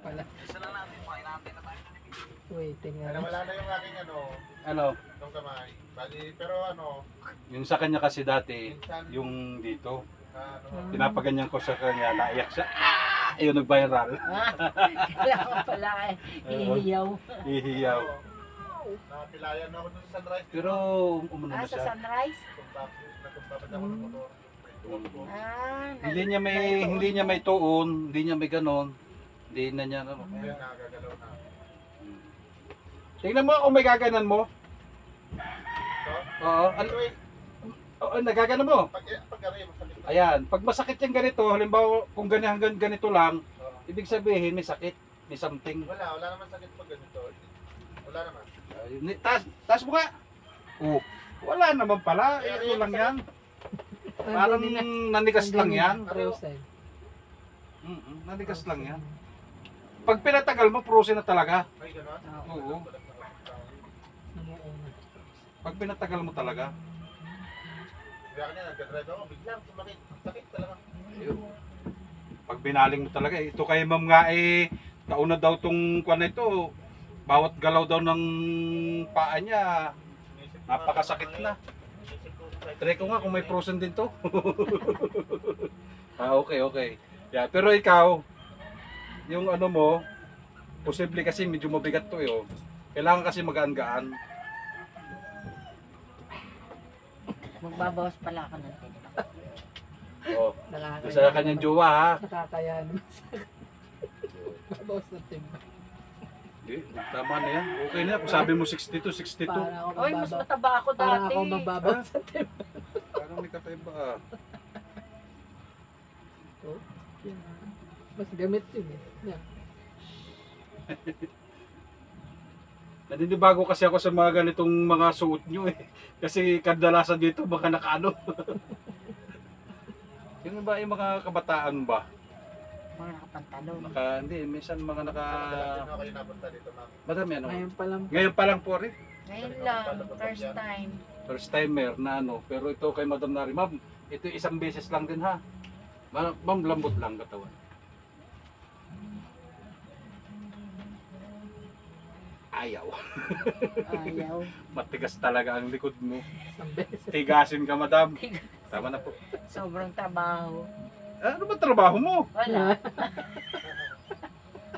Pala. Isa lang natin, pakinaantay na tayo. Waiting Ano, nga. wala na yung aking Ano, itong kamay. Bali, pero yung sa kanya kasi dati, minsan, yung dito, ano, pinapaganyan ko sa kanya, naiyak siya. Ayun, nag-viral. Kailangan pala eh. Hihiyaw. Ihiyaw. napilayan ako dun sa sunrise. Pero umano na Sa siya. sunrise? Nagkumpapad ako ng motor. May tuwag ko. Hindi niya may tuon, hindi niya may ganon. Hindi na niya ano. Ngayon nakagalaw na. Tingnan mo kung may gaganan mo. So, Oo, anyway, nagaganan mo. pag ari, masakit na. Ayan, pag masakit yung ganito, halimbawa kung hanggang ganito lang, Oo. ibig sabihin may sakit, may something. Wala naman sakit pag ganito. Wala naman. Taas mo nga. Oh, wala naman pala. Ano lang yan. Parang nanigas lang yan. Frozen. Nanigas lang yan. Pag pinatagal mo, frozen na talaga. Ay, gano'n? Oo. Namuuna. Pag pinatagal mo talaga. Kaya kanya nagdadrive ako, biglang sumakit. Sakit talaga. Pag binaling mo talaga. Ito kay ma'am nga kauna daw tong kuwan na ito. Bawat galaw daw ng paa niya, Inisip ko napakasakit nga, na. inisip ko kung Try ko nga kung may frozen din to. Okay. Yeah, pero ikaw, yung ano mo, posible kasi medyo mabigat to eh. Kailangan kasi magaan-gaan. Magbabawas pala ako ng tinik. Oh, Nakakaya. sa kanyang jowa ha. Nakakayan. Babawas na timba. Hindi, tama na yan. Okay na. Kung sabi mo 62, 62. Para ako Oy, mas mababa. mataba ako Para dati. ako mababaw sa timba. Parang may kakaiba ah. Oh, yun ah. Mas gamit yun eh. Yan. Naninibago kasi ako sa mga ganitong mga suot nyo eh. Kasi kadalasan dito mga nakaano. Yung ba yung mga kabataan ba? Mga nakapantalon. Hindi, minsan mga madalas din ako kayo napunta dito, ma'am. Madami ano. Ngayon pa lang. Ngayon pa lang po rin. Ngayon lang, first time. First timer na ano. Pero ito kay Madam Nari, ma'am, ito isang beses lang din ha. Ma'am, lambot lang katawan. Ayaw. Ayaw. Matigas talaga ang likod mo. Isang beses. Tigasin ka, madam. Tama na po. Sobrang trabaho. Ano ba trabaho mo? Wala.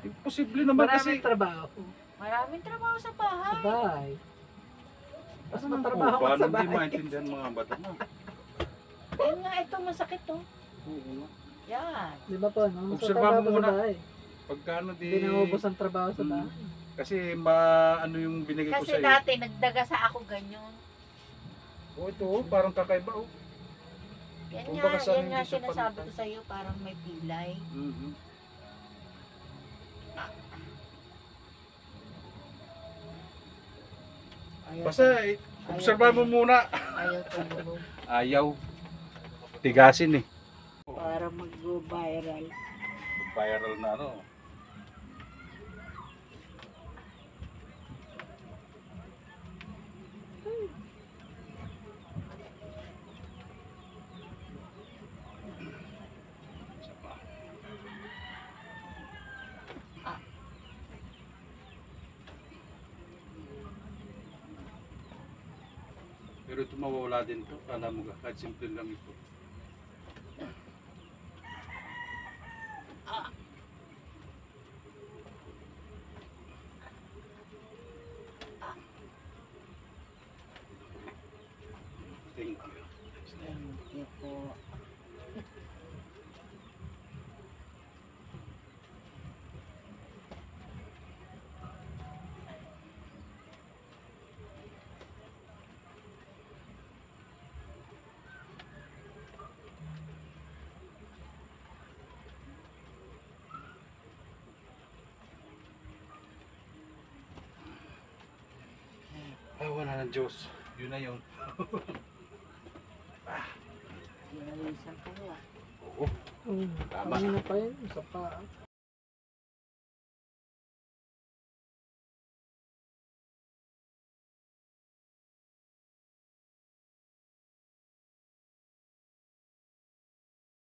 Imposible naman kasi. Maraming trabaho. Maraming trabaho sa Sa bahay. bahay. Mas Ano matrabaho ba? ka sa Hindi bahay. maintindihan mga bata na. Ayun nga, ito masakit to. Oo. Yan. Di ba po? No? Sa Obserbahan trabaho mo muna. sa bahay. Pagka ano di... Hindi naubos ang trabaho sa Mm. bahay. Kasi ano yung binigay ko Kasi sa'yo. dati nagdaga sa ako ganyan. Oh, ito oh, parang kakaiba oh. Yan Kung nga, baka sa yan nga hindi siya sinasabi pantay. ko sa'yo, parang may pilay. Mhm. Ayaw, Basta obserbahan mo muna. ayaw tumulong. Ayaw. Tigasin eh. Para mag-viral. Viral na ano. Pero ito mawawala din to. Kala mo ka, kahit simple lang ito. Thank you. Thank you po. Ah, wala ng Diyos. Yun na yun. Pinalisan ko nga. Oo. Hmm. Tama. Ano na pa yun? Sa pa.